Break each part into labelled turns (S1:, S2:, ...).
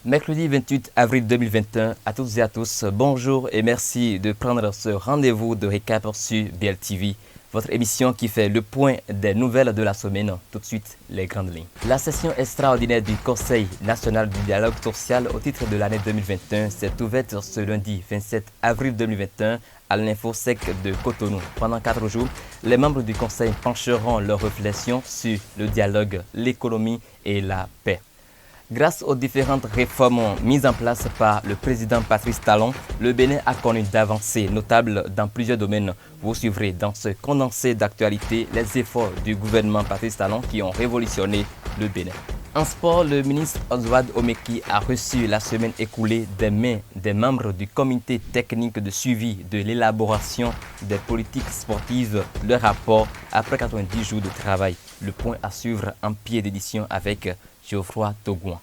S1: Mercredi 28 avril 2021, à toutes et à tous, bonjour et merci de prendre ce rendez-vous de récap sur BLTV, votre émission qui fait le point des nouvelles de la semaine. Tout de suite, les grandes lignes. La session extraordinaire du Conseil national du dialogue social au titre de l'année 2021 s'est ouverte ce lundi 27 avril 2021 à l'Infosec de Cotonou. Pendant 4 jours, les membres du Conseil pencheront leurs réflexions sur le dialogue, l'économie et la paix. Grâce aux différentes réformes mises en place par le président Patrice Talon, le Bénin a connu d'avancées notables dans plusieurs domaines. Vous suivrez dans ce condensé d'actualité les efforts du gouvernement Patrice Talon qui ont révolutionné le Bénin. En sport, le ministre Oswald Omeki a reçu la semaine écoulée des mains des membres du comité technique de suivi de l'élaboration des politiques sportives le rapport après 90 jours de travail. Le point à suivre en pied d'édition avec Geoffroy Togouan.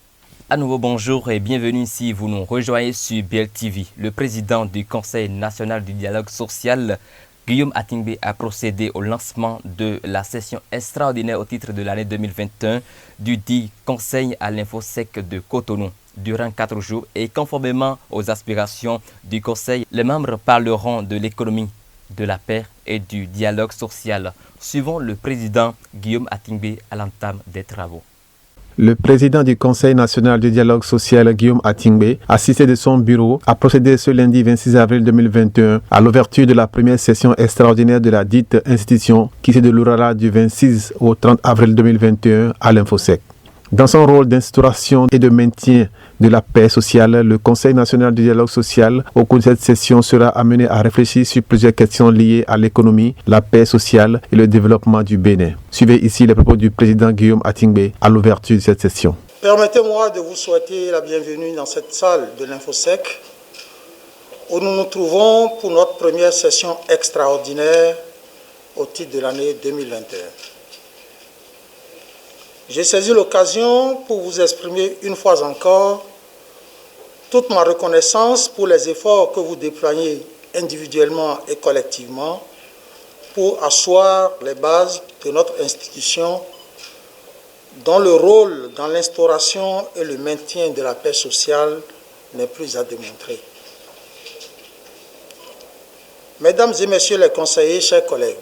S1: À nouveau bonjour et bienvenue si vous nous rejoignez sur BLTV. Le président du Conseil national du dialogue social, Guillaume Atingbe, a procédé au lancement de la session extraordinaire au titre de l'année 2021 du dit Conseil à l'Infosec de Cotonou. Durant 4 jours et conformément aux aspirations du Conseil, les membres parleront de l'économie, de la paix et du dialogue social. Suivons le président Guillaume Atingbe à l'entame des travaux.
S2: Le président du Conseil national du dialogue social, Guillaume Atingbe, assisté de son bureau, a procédé ce lundi 26 avril 2021 à l'ouverture de la première session extraordinaire de la dite institution qui se déroulera du 26 au 30 avril 2021 à l'Infosec. Dans son rôle d'instauration et de maintien de la paix sociale, le Conseil national du dialogue social, au cours de cette session, sera amené à réfléchir sur plusieurs questions liées à l'économie, la paix sociale et le développement du Bénin. Suivez ici les propos du président Guillaume Atingbe à l'ouverture de cette session.
S3: Permettez-moi de vous souhaiter la bienvenue dans cette salle de l'Infosec où nous nous trouvons pour notre première session extraordinaire au titre de l'année 2021. J'ai saisi l'occasion pour vous exprimer une fois encore toute ma reconnaissance pour les efforts que vous déployez individuellement et collectivement pour asseoir les bases de notre institution dont le rôle dans l'instauration et le maintien de la paix sociale n'est plus à démontrer. Mesdames et messieurs les conseillers, chers collègues,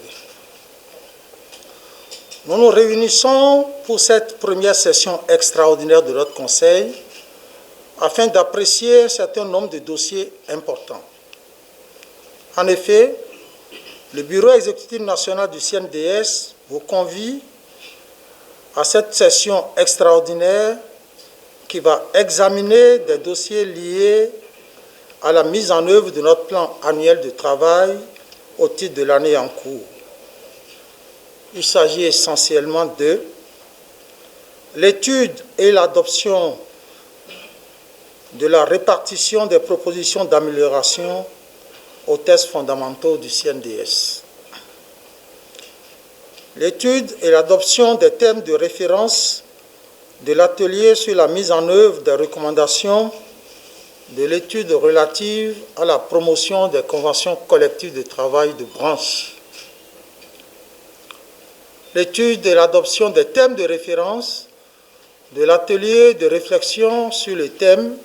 S3: nous nous réunissons pour cette première session extraordinaire de notre Conseil afin d'apprécier un certain nombre de dossiers importants. En effet, le Bureau exécutif national du CNDS vous convie à cette session extraordinaire qui va examiner des dossiers liés à la mise en œuvre de notre plan annuel de travail au titre de l'année en cours. Il s'agit essentiellement de l'étude et l'adoption de la répartition des propositions d'amélioration aux tests fondamentaux du CNDS. L'étude et l'adoption des thèmes de référence de l'atelier sur la mise en œuvre des recommandations de l'étude relative à la promotion des conventions collectives de travail de branche. L'étude et l'adoption des thèmes de référence de l'atelier de réflexion sur le thème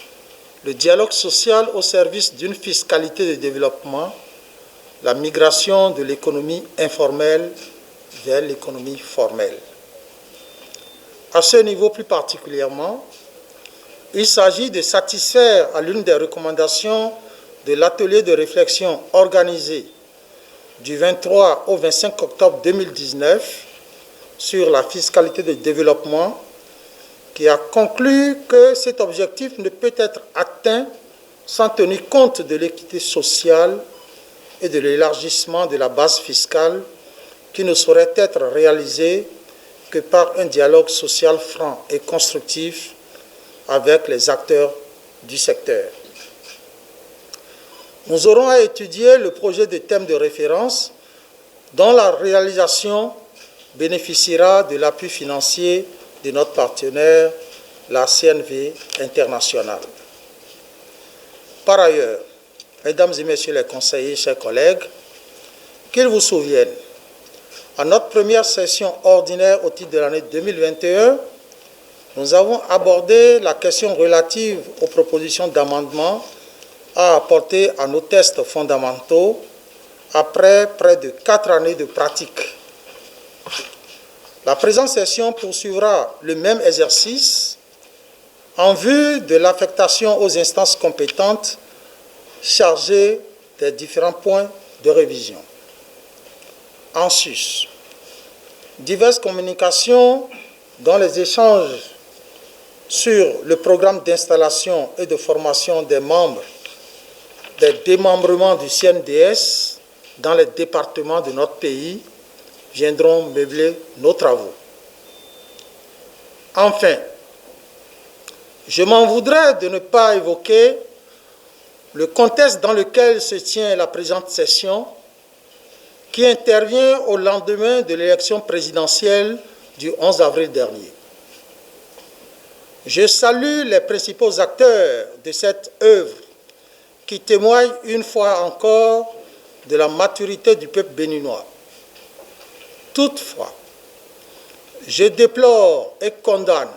S3: « Le dialogue social au service d'une fiscalité de développement, la migration de l'économie informelle vers l'économie formelle ». À ce niveau plus particulièrement, il s'agit de satisfaire à l'une des recommandations de l'atelier de réflexion organisé du 23 au 25 octobre 2019 sur la fiscalité de développement qui a conclu que cet objectif ne peut être atteint sans tenir compte de l'équité sociale et de l'élargissement de la base fiscale qui ne saurait être réalisé que par un dialogue social franc et constructif avec les acteurs du secteur. Nous aurons à étudier le projet de thème de référence dont la réalisation bénéficiera de l'appui financier de notre partenaire, la CNV internationale. Par ailleurs, mesdames et messieurs les conseillers, chers collègues, qu'ils vous souviennent, à notre première session ordinaire au titre de l'année 2021, nous avons abordé la question relative aux propositions d'amendement à apporter à nos tests fondamentaux après près de 4 années de pratique. La présente session poursuivra le même exercice en vue de l'affectation aux instances compétentes chargées des différents points de révision. En sus, diverses communications dont les échanges sur le programme d'installation et de formation des membres des démembrements du CNDS dans les départements de notre pays viendront meubler nos travaux. Enfin, je m'en voudrais de ne pas évoquer le contexte dans lequel se tient la présente session qui intervient au lendemain de l'élection présidentielle du 11 avril dernier. Je salue les principaux acteurs de cette œuvre qui témoigne une fois encore de la maturité du peuple béninois. Toutefois, je déplore et condamne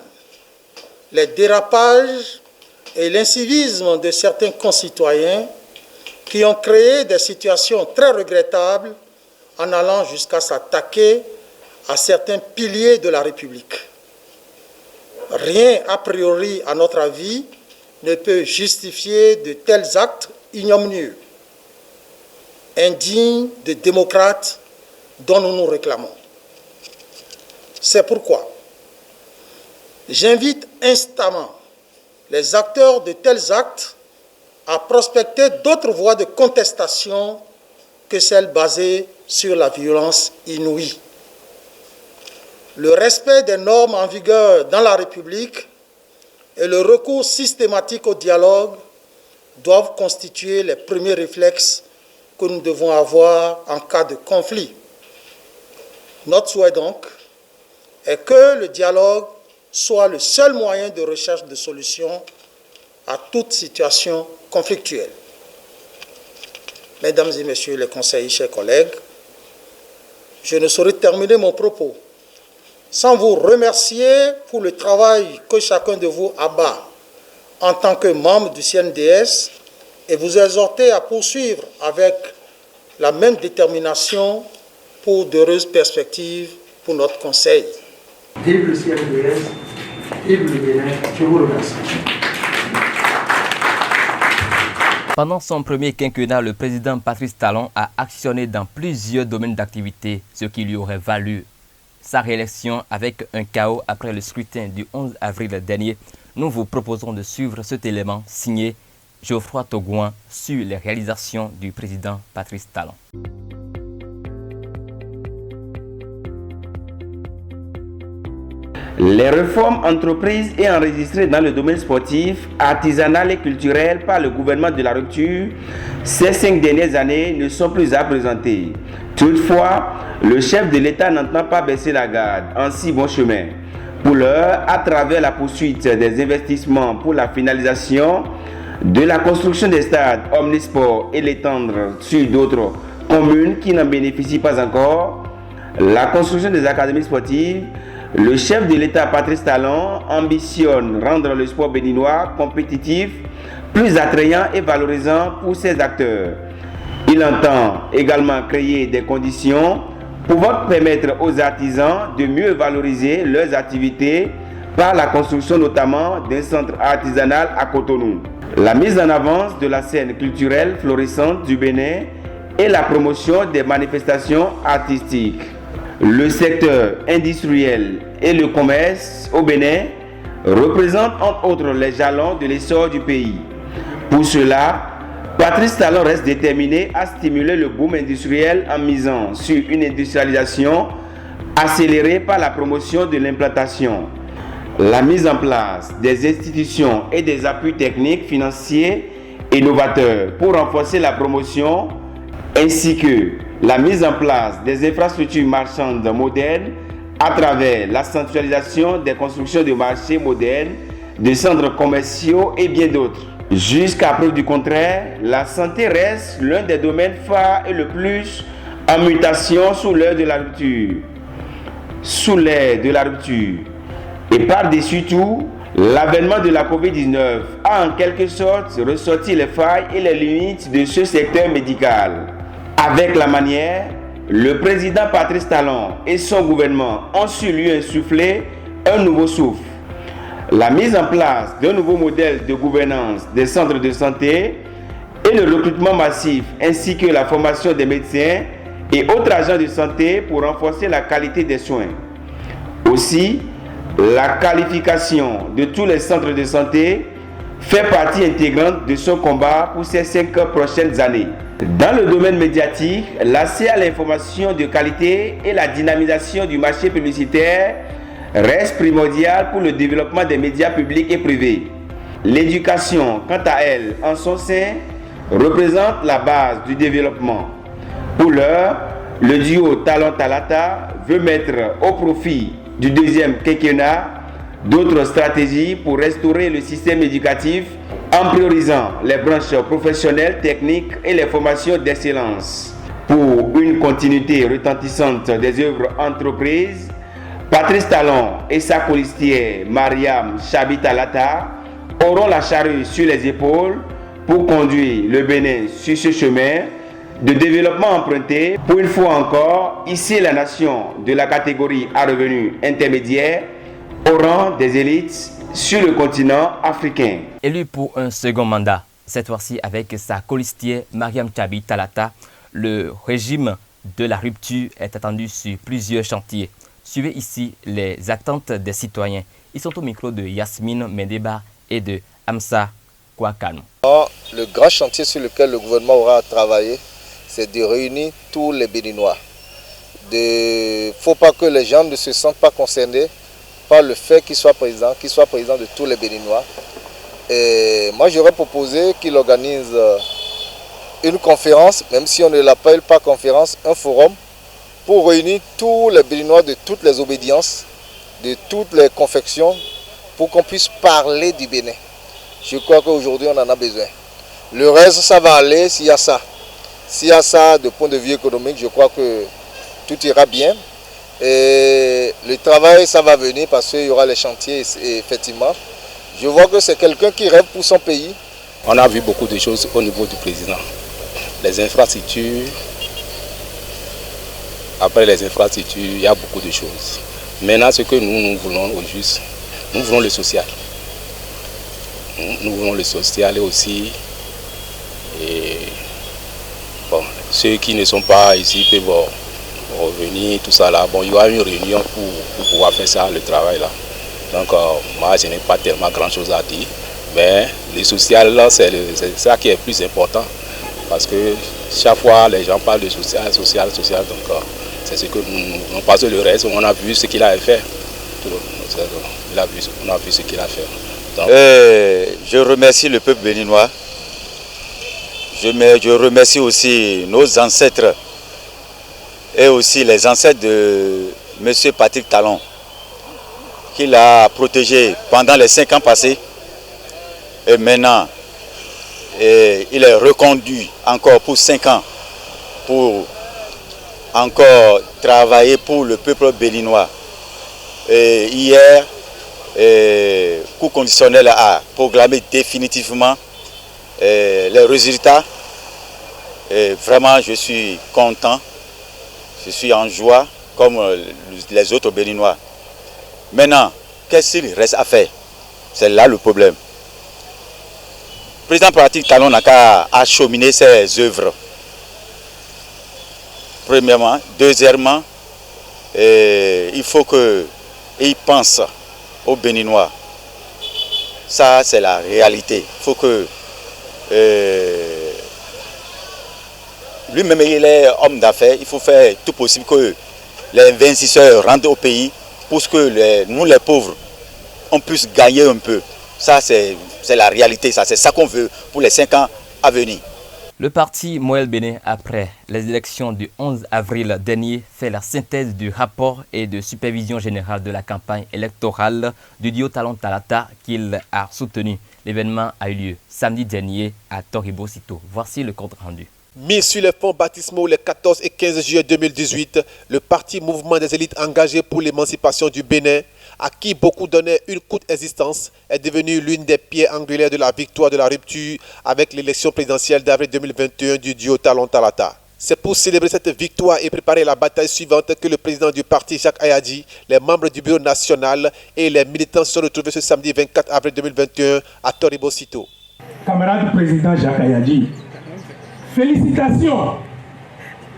S3: les dérapages et l'incivisme de certains concitoyens qui ont créé des situations très regrettables en allant jusqu'à s'attaquer à certains piliers de la République. Rien, a priori, à notre avis, ne peut justifier de tels actes ignominieux, indignes de démocrates dont nous nous réclamons. C'est pourquoi j'invite instamment les acteurs de tels actes à prospecter d'autres voies de contestation que celles basées sur la violence inouïe. Le respect des normes en vigueur dans la République et le recours systématique au dialogue doivent constituer les premiers réflexes que nous devons avoir en cas de conflit. Notre souhait donc est que le dialogue soit le seul moyen de recherche de solutions à toute situation conflictuelle. Mesdames et messieurs les conseillers, chers collègues, je ne saurais terminer mon propos sans vous remercier pour le travail que chacun de vous abat en tant que membre du CNDS et vous exhorter à poursuivre avec la même détermination pour d'heureuses perspectives pour notre Conseil.
S4: Vive le CNDS, vive le Bénin, je vous remercie.
S1: Pendant son premier quinquennat, le président Patrice Talon a actionné dans plusieurs domaines d'activité, ce qui lui aurait valu sa réélection avec un chaos après le scrutin du 11 avril dernier. Nous vous proposons de suivre cet élément signé Geoffroy Togouin sur les réalisations du président Patrice Talon.
S5: Les réformes entreprises et enregistrées dans le domaine sportif, artisanal et culturel par le gouvernement de la rupture ces 5 dernières années ne sont plus à présenter. Toutefois, le chef de l'État n'entend pas baisser la garde en si bon chemin. Pour l'heure, à travers la poursuite des investissements pour la finalisation de la construction des stades omnisports et l'étendre sur d'autres communes qui n'en bénéficient pas encore, la construction des académies sportives, le chef de l'État Patrice Talon ambitionne rendre le sport béninois compétitif, plus attrayant et valorisant pour ses acteurs. Il entend également créer des conditions pouvant permettre aux artisans de mieux valoriser leurs activités par la construction notamment d'un centre artisanal à Cotonou. La mise en avance de la scène culturelle florissante du Bénin et la promotion des manifestations artistiques. Le secteur industriel et le commerce au Bénin représentent entre autres les jalons de l'essor du pays. Pour cela, Patrice Talon reste déterminé à stimuler le boom industriel en misant sur une industrialisation accélérée par la promotion de l'implantation, la mise en place des institutions et des appuis techniques, financiers et novateurs pour renforcer la promotion, ainsi que la mise en place des infrastructures marchandes modernes à travers la centralisation des constructions de marchés modernes, de centres commerciaux et bien d'autres. Jusqu'à preuve du contraire, la santé reste l'un des domaines phares et le plus en mutation sous l'ère de la rupture. Sous l'ère de la rupture, Et par-dessus tout, l'avènement de la Covid-19 a en quelque sorte ressorti les failles et les limites de ce secteur médical. Avec la manière, le président Patrice Talon et son gouvernement ont su lui insuffler un nouveau souffle. La mise en place d'un nouveau modèle de gouvernance des centres de santé et le recrutement massif ainsi que la formation des médecins et autres agents de santé pour renforcer la qualité des soins. Aussi, la qualification de tous les centres de santé fait partie intégrante de ce combat pour ces 5 prochaines années. Dans le domaine médiatique, l'accès à l'information de qualité et la dynamisation du marché publicitaire reste primordial pour le développement des médias publics et privés. L'éducation, quant à elle, en son sein, représente la base du développement. Pour l'heure, le duo Talon-Talata veut mettre au profit du deuxième quinquennat d'autres stratégies pour restaurer le système éducatif en priorisant les branches professionnelles, techniques et les formations d'excellence. Pour une continuité retentissante des œuvres entreprises, Patrice Talon et sa colistière Mariam Chabi Talata auront la charrue sur les épaules pour conduire le Bénin sur ce chemin de développement emprunté pour une fois encore hisser la nation de la catégorie à revenus intermédiaires au rang des élites sur le continent africain.
S1: Élu pour un second mandat, cette fois-ci avec sa colistière Mariam Chabi Talata, le régime de la rupture est attendu sur plusieurs chantiers. Suivez ici les attentes des citoyens. Ils sont au micro de Yasmine Mendeba et de Amsa Kouakano.
S6: Le grand chantier sur lequel le gouvernement aura travaillé, c'est de réunir tous les Béninois. Il ne faut pas que les gens ne se sentent pas concernés par le fait qu'il soit président de tous les Béninois. Et moi, j'aurais proposé qu'il organise une conférence, même si on ne l'appelle pas conférence, un forum, pour réunir tous les Béninois de toutes les obédiences, de toutes les confections, pour qu'on puisse parler du Bénin. Je crois qu'aujourd'hui, on en a besoin. Le reste, ça va aller s'il y a ça. S'il y a ça, de point de vue économique, je crois que tout ira bien. Et le travail, ça va venir parce qu'il y aura les chantiers, effectivement. Je vois que c'est quelqu'un qui rêve pour son pays.
S7: On a vu beaucoup de choses au niveau du président. Les infrastructures, après les infrastructures, il y a beaucoup de choses. Maintenant, ce que nous voulons au juste, nous voulons le social. Nous voulons le social et aussi, ceux qui ne sont pas ici peuvent revenir, tout ça là. Bon, il y aura une réunion pour pouvoir faire ça, le travail là. Donc, moi, je n'ai pas tellement grand chose à dire. Mais le social là, c'est ça qui est le plus important. Parce que chaque fois, les gens parlent de social. Donc, c'est ce que nous passons le reste. On a vu ce qu'il a fait. On a vu ce qu'il a fait. Donc,
S8: je remercie le peuple béninois. Je remercie aussi nos ancêtres et aussi les ancêtres de M. Patrick Talon, qui l'a protégé pendant les 5 ans passés. Et maintenant, il est reconduit encore pour 5 ans pour encore travailler pour le peuple béninois. Et hier, Cour conditionnelle a proclamé définitivement les résultats. Et vraiment, je suis content, je suis en joie comme les autres Béninois. Maintenant, qu'est-ce qu'il reste à faire? C'est là le problème. Le président Patrick Talon n'a qu'à acheminer ses œuvres. Premièrement. Deuxièmement, il faut qu'il pense aux Béninois. Ça, c'est la réalité. Il faut que lui-même, il est homme d'affaires. Il faut faire tout possible que les investisseurs rentrent au pays pour que nous, les pauvres, on puisse gagner un peu. Ça, c'est la réalité. C'est ça qu'on veut pour les 5 ans à venir.
S1: Le parti Moël Bénin, après les élections du 11 avril dernier, fait la synthèse du rapport et de supervision générale de la campagne électorale du duo Talon-Talata qu'il a soutenu. L'événement a eu lieu samedi dernier à Toribo-Sito. Voici le compte rendu.
S9: Mis sur les fonds baptismaux les 14 et 15 juillet 2018, le parti Mouvement des élites engagées pour l'émancipation du Bénin à qui beaucoup donnaient une courte existence, est devenue l'une des pierres angulaires de la victoire de la rupture avec l'élection présidentielle d'avril 2021 du duo Talon Talata. C'est pour célébrer cette victoire et préparer la bataille suivante que le président du parti, Jacques Ayadi, les membres du bureau national et les militants se sont retrouvés ce samedi 24 avril 2021 à Toribosito.
S4: Camarade président Jacques Ayadi, félicitations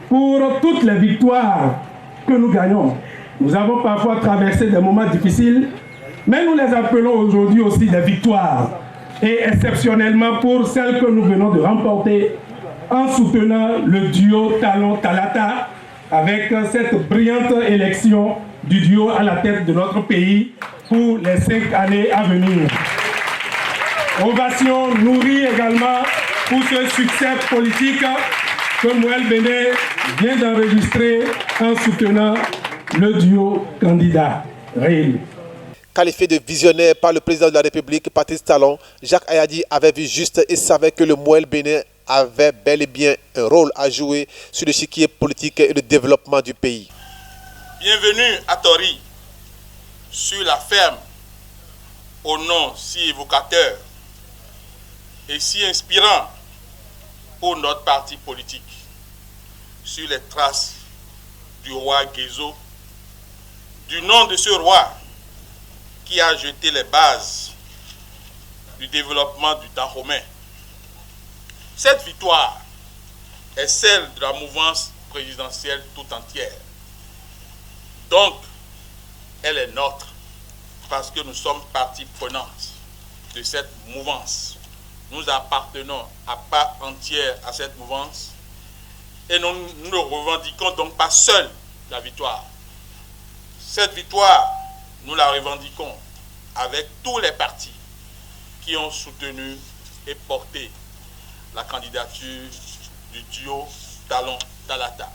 S4: pour toutes les victoires que nous gagnons. Nous avons parfois traversé des moments difficiles, mais nous les appelons aujourd'hui aussi des victoires. Et exceptionnellement pour celles que nous venons de remporter en soutenant le duo Talon Talata avec cette brillante élection du duo à la tête de notre pays pour les 5 années à venir. Ovation nourrie également pour ce succès politique que Moël Béné vient d'enregistrer en soutenant le duo candidat réélu.
S9: Qualifié de visionnaire par le président de la République, Patrice Talon, Jacques Ayadi avait vu juste et savait que le Moël Bénin avait bel et bien un rôle à jouer sur l'échiquier politique et le développement du pays.
S10: Bienvenue à Tori, sur la ferme, au nom si évocateur et si inspirant pour notre parti politique, sur les traces du roi Guézo, du nom de ce roi qui a jeté les bases du développement du Dahomey. Cette victoire est celle de la mouvance présidentielle tout entière. Donc, elle est nôtre parce que nous sommes partie prenante de cette mouvance. Nous appartenons à part entière à cette mouvance et nous ne revendiquons donc pas seuls la victoire. Cette victoire, nous la revendiquons avec tous les partis qui ont soutenu et porté la candidature du duo Talon Talata.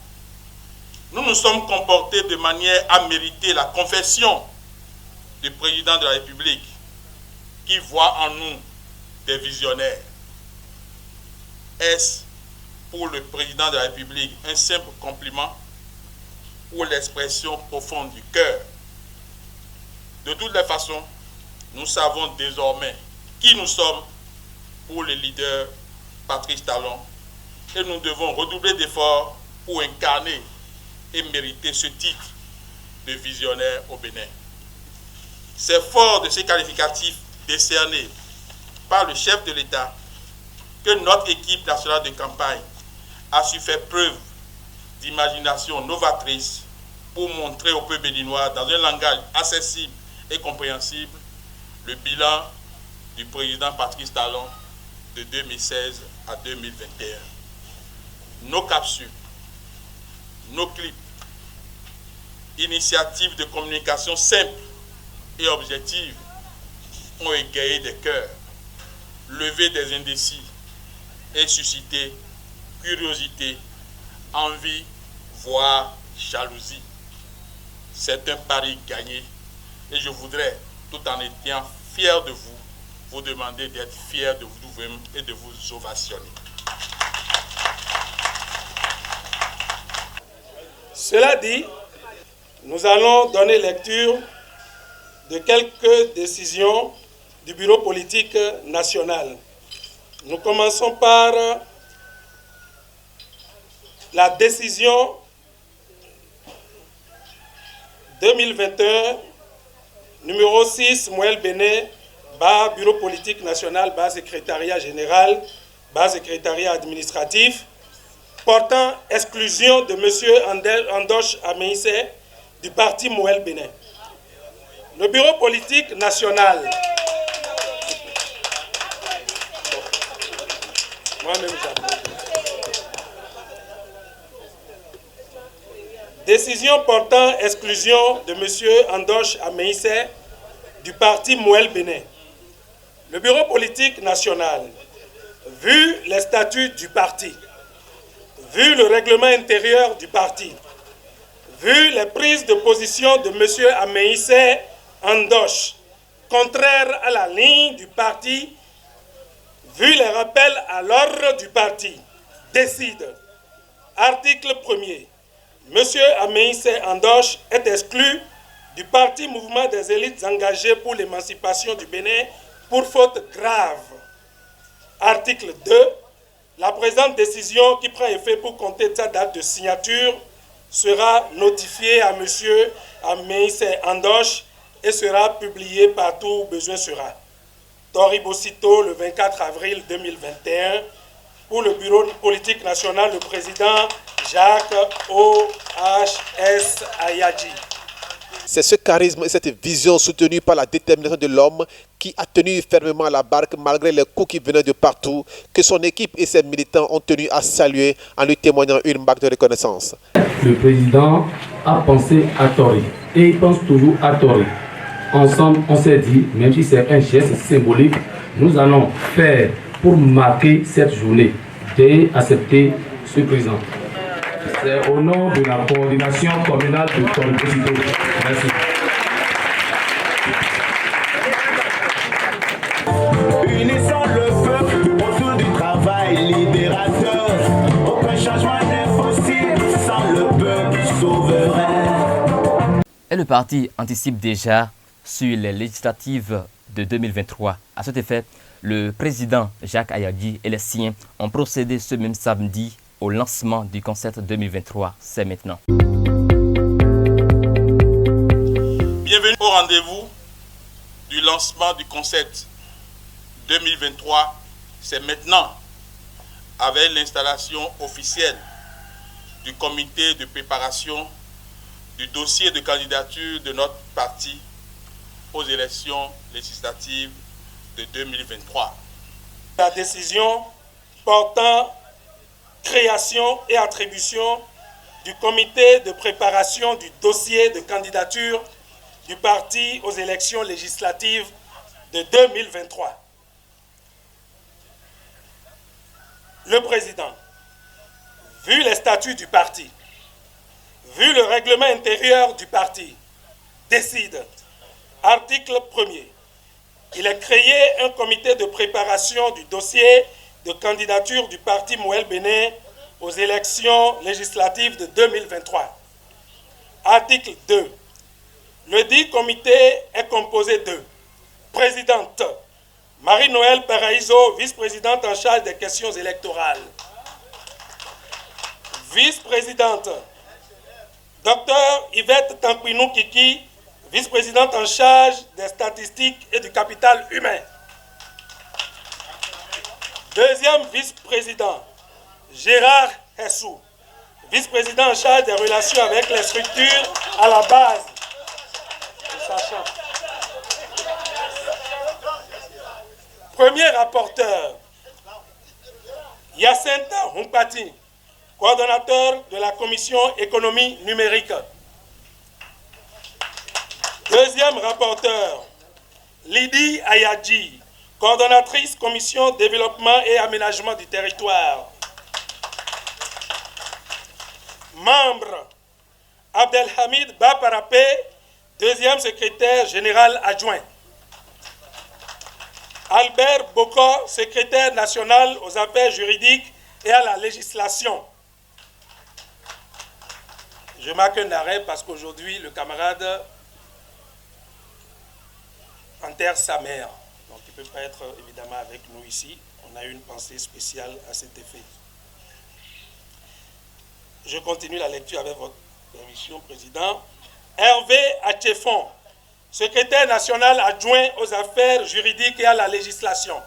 S10: Nous nous sommes comportés de manière à mériter la confession du président de la République qui voit en nous des visionnaires. Est-ce pour le président de la République un simple compliment ou l'expression profonde du cœur? De toutes les façons, nous savons désormais qui nous sommes pour le leader Patrice Talon et nous devons redoubler d'efforts pour incarner et mériter ce titre de visionnaire au Bénin. C'est fort de ces qualificatifs décernés par le chef de l'État que notre équipe nationale de campagne a su faire preuve d'imagination novatrice pour montrer au peuple béninois dans un langage accessible et compréhensible le bilan du président Patrice Talon de 2016 à 2021. Nos capsules, nos clips, initiatives de communication simples et objectives ont égayé des cœurs, levé des indécis et suscité curiosité, envie, voire jalousie. C'est un pari gagné et je voudrais, tout en étant fier de vous, vous demander d'être fier de vous-même et de vous ovationner.
S4: Cela dit, nous allons donner lecture de quelques décisions du bureau politique national. Nous commençons par la décision 2021, numéro 6, Moël Béné, bas bureau politique national, bas secrétariat général, bas secrétariat administratif, portant exclusion de M. Andoche Ameïse du parti Moël Bénin. Le bureau politique national. Moi-même j'applaudis. Décision portant exclusion de M. Andoche Ameïse du parti Moël Bénin. Le bureau politique national, vu les statuts du parti, vu le règlement intérieur du parti, vu les prises de position de M. Ameïse Andoche, contraires à la ligne du parti, vu les rappels à l'ordre du parti, décide, article 1er, M. Ameïse Andoche est exclu du parti Mouvement des élites engagées pour l'émancipation du Bénin pour faute grave. Article 2. La présente décision qui prend effet pour compter de sa date de signature sera notifiée à M. Ameïse Andoche et sera publiée partout où besoin sera. Toribocito, le 24 avril 2021, pour le Bureau politique national, le président Jacques O.H.S. Ayadji.
S9: C'est ce charisme et cette vision soutenue par la détermination de l'homme qui a tenu fermement la barque malgré les coups qui venaient de partout, que son équipe et ses militants ont tenu à saluer en lui témoignant une marque de reconnaissance.
S11: Le président a pensé à Tori et il pense toujours à Tori. Ensemble, on s'est dit, même si c'est un geste symbolique, nous allons faire pour marquer cette journée. J'ai accepté ce président. C'est au nom de la coordination communale de Toribocito. Merci.
S12: Unissons le peuple autour du travail libérateur. Aucun changement n'est possible sans le peuple souverain.
S1: Et le parti anticipe déjà sur les législatives de 2023. À cet effet, le président Jacques Ayadji et les siens ont procédé ce même samedi au lancement du concept 2023. C'est maintenant.
S10: Bienvenue au rendez-vous du lancement du concept 2023. C'est maintenant, avec l'installation officielle du comité de préparation du dossier de candidature de notre parti aux élections législatives de 2023.
S4: La décision portant création et attribution du comité de préparation du dossier de candidature du parti aux élections législatives de 2023. Le président, vu les statuts du parti, vu le règlement intérieur du parti, décide, article 1er, il a créé un comité de préparation du dossier de candidature du parti Mouel Bénin aux élections législatives de 2023. Article 2. Le dit comité est composé de présidente Marie-Noël Paraïso, vice-présidente en charge des questions électorales. Vice-présidente Dr Yvette Tampinou Kiki, vice-présidente en charge des statistiques et du capital humain. Deuxième vice-président, Gérard Hessou, vice-président en charge des relations avec les structures à la base. Premier rapporteur, Yacinthe Humpati, coordonnateur de la commission économie numérique. Deuxième rapporteur, Lydie Ayadji, coordonnatrice commission développement et aménagement du territoire. Membre, Abdelhamid Baparapé, deuxième secrétaire général adjoint. Albert Boko, secrétaire national aux affaires juridiques et à la législation. Je marque un arrêt parce qu'aujourd'hui, le camarade enterre sa mère. Donc il ne peut pas être évidemment avec nous ici. On a une pensée spéciale à cet effet. Je continue la lecture avec votre permission, Président. Hervé Atchefon, secrétaire national adjoint aux affaires juridiques et à la législation.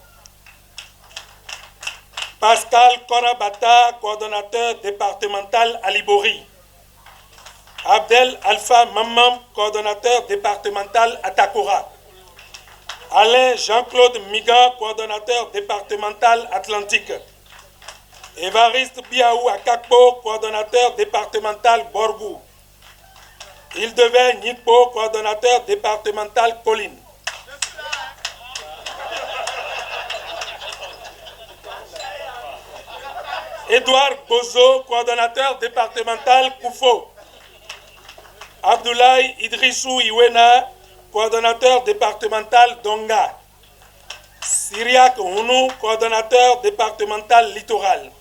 S4: Pascal Korabata, coordonnateur départemental à Libori. Abdel Alpha Mamam, coordonnateur départemental à Takora. Alain Jean-Claude Miga, coordonnateur départemental Atlantique. Évariste Biaou Akakpo, coordonnateur départemental Borgou. Ildevin Nipo, coordonnateur départemental Colline. Édouard Bozo, coordonnateur départemental Koufo. Abdoulaye Idrissou Iwena, coordonnateur départemental Donga. Syriac Hounou, coordonnateur départemental Littoral.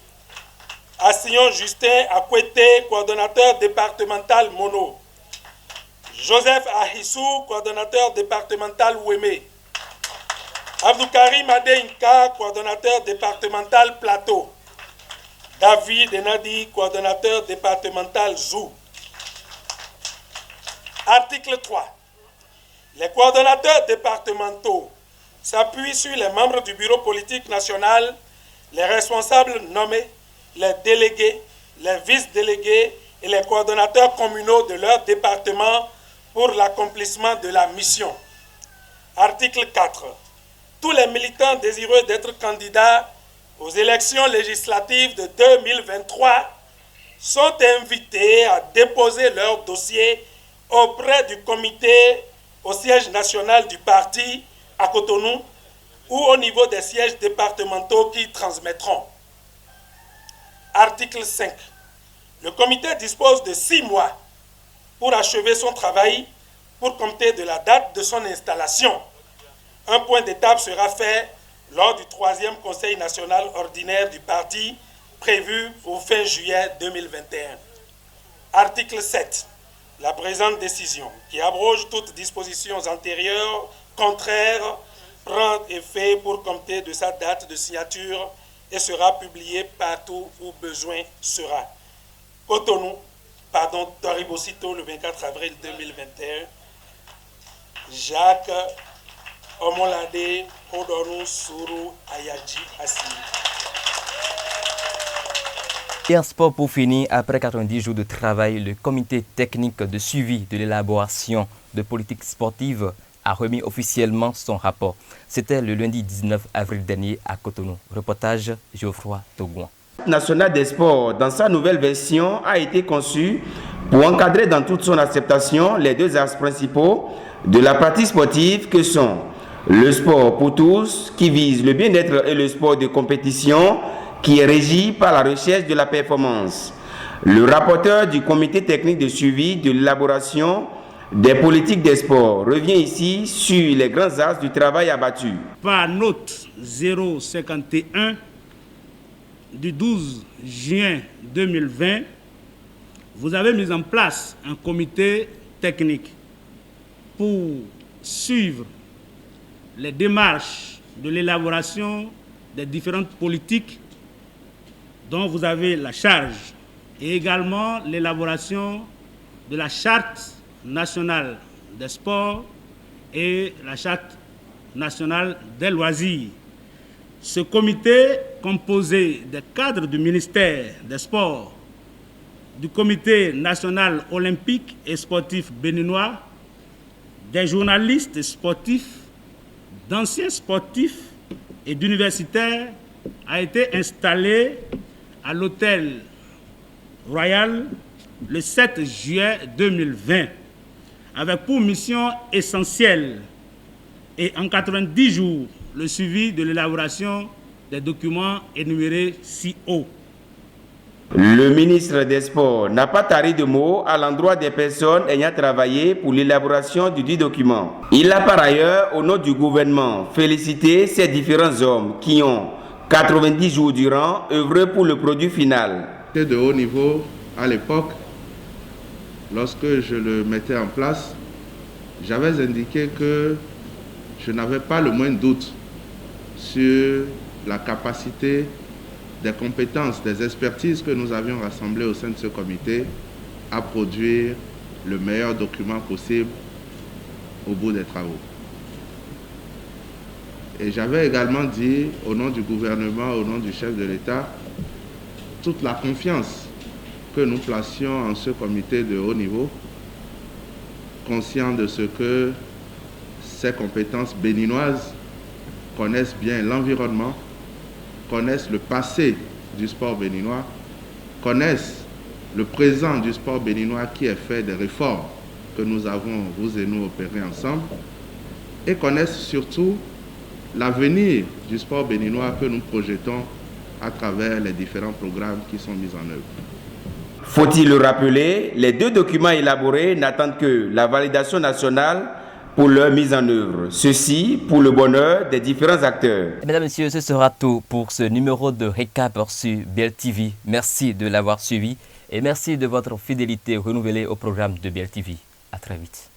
S4: Assignon Justin Akwete, coordonnateur départemental Mono. Joseph Ahissou, coordonnateur départemental Ouémé. Abdoukarim Adeinka, coordonnateur départemental Plateau. David Enadi, coordonnateur départemental Zou. Article 3. Les coordonnateurs départementaux s'appuient sur les membres du bureau politique national, les responsables nommés, les délégués, les vice-délégués et les coordonnateurs communaux de leur département pour l'accomplissement de la mission. Article 4. Tous les militants désireux d'être candidats aux élections législatives de 2023 sont invités à déposer leur dossier auprès du comité au siège national du parti à Cotonou ou au niveau des sièges départementaux qui transmettront. Article 5. Le comité dispose de 6 mois pour achever son travail pour compter de la date de son installation. Un point d'étape sera fait lors du 3e Conseil national ordinaire du parti prévu au fin juillet 2021. Article 7. La présente décision, qui abroge toutes dispositions antérieures contraires, prend effet pour compter de sa date de signature et sera publiée partout où besoin sera. Cotonou, Toribosito, le 24 avril 2021. Jacques Omolade, Hodonu, Sourou, Ayadji, Assi.
S1: Et en sport pour finir, après 90 jours de travail, le comité technique de suivi de l'élaboration de politique sportive a remis officiellement son rapport. C'était le lundi 19 avril dernier à Cotonou. Reportage Geoffroy Togouan.
S5: National des sports, dans sa nouvelle version, a été conçu pour encadrer dans toute son acceptation les deux axes principaux de la pratique sportive que sont le sport pour tous, qui vise le bien-être, et le sport de compétition, qui est régi par la recherche de la performance. Le rapporteur du comité technique de suivi de l'élaboration des politiques des sports revient ici sur les grands axes du travail abattu.
S13: Par note 051 du 12 juin 2020, vous avez mis en place un comité technique pour suivre les démarches de l'élaboration des différentes politiques dont vous avez la charge, et également l'élaboration de la charte nationale des sports et la charte nationale des loisirs. Ce comité, composé des cadres du ministère des Sports, du comité national olympique et sportif béninois, des journalistes sportifs, d'anciens sportifs et d'universitaires, a été installé à l'hôtel Royal le 7 juillet 2020, avec pour mission essentielle et en 90 jours le suivi de l'élaboration des documents énumérés ci-haut.
S5: Le ministre des Sports n'a pas tari de mots à l'endroit des personnes ayant travaillé pour l'élaboration du dit document. Il a par ailleurs, au nom du gouvernement, félicité ces différents hommes qui ont 90 jours durant œuvré pour le produit final.
S14: De haut niveau, à l'époque, lorsque je le mettais en place, j'avais indiqué que je n'avais pas le moindre doute sur la capacité, des compétences, des expertises que nous avions rassemblées au sein de ce comité à produire le meilleur document possible au bout des travaux. Et j'avais également dit, au nom du gouvernement, au nom du chef de l'État, toute la confiance que nous placions en ce comité de haut niveau, conscient de ce que ces compétences béninoises connaissent bien l'environnement, connaissent le passé du sport béninois, connaissent le présent du sport béninois qui est fait des réformes que nous avons, vous et nous, opérées ensemble, et connaissent surtout l'avenir du sport béninois que nous projetons à travers les différents programmes qui sont mis en œuvre.
S5: Faut-il le rappeler, les deux documents élaborés n'attendent que la validation nationale pour leur mise en œuvre. Ceci pour le bonheur des différents acteurs.
S1: Mesdames et messieurs, ce sera tout pour ce numéro de Récap sur BLTV. Merci de l'avoir suivi et merci de votre fidélité renouvelée au programme de BLTV. À À très vite.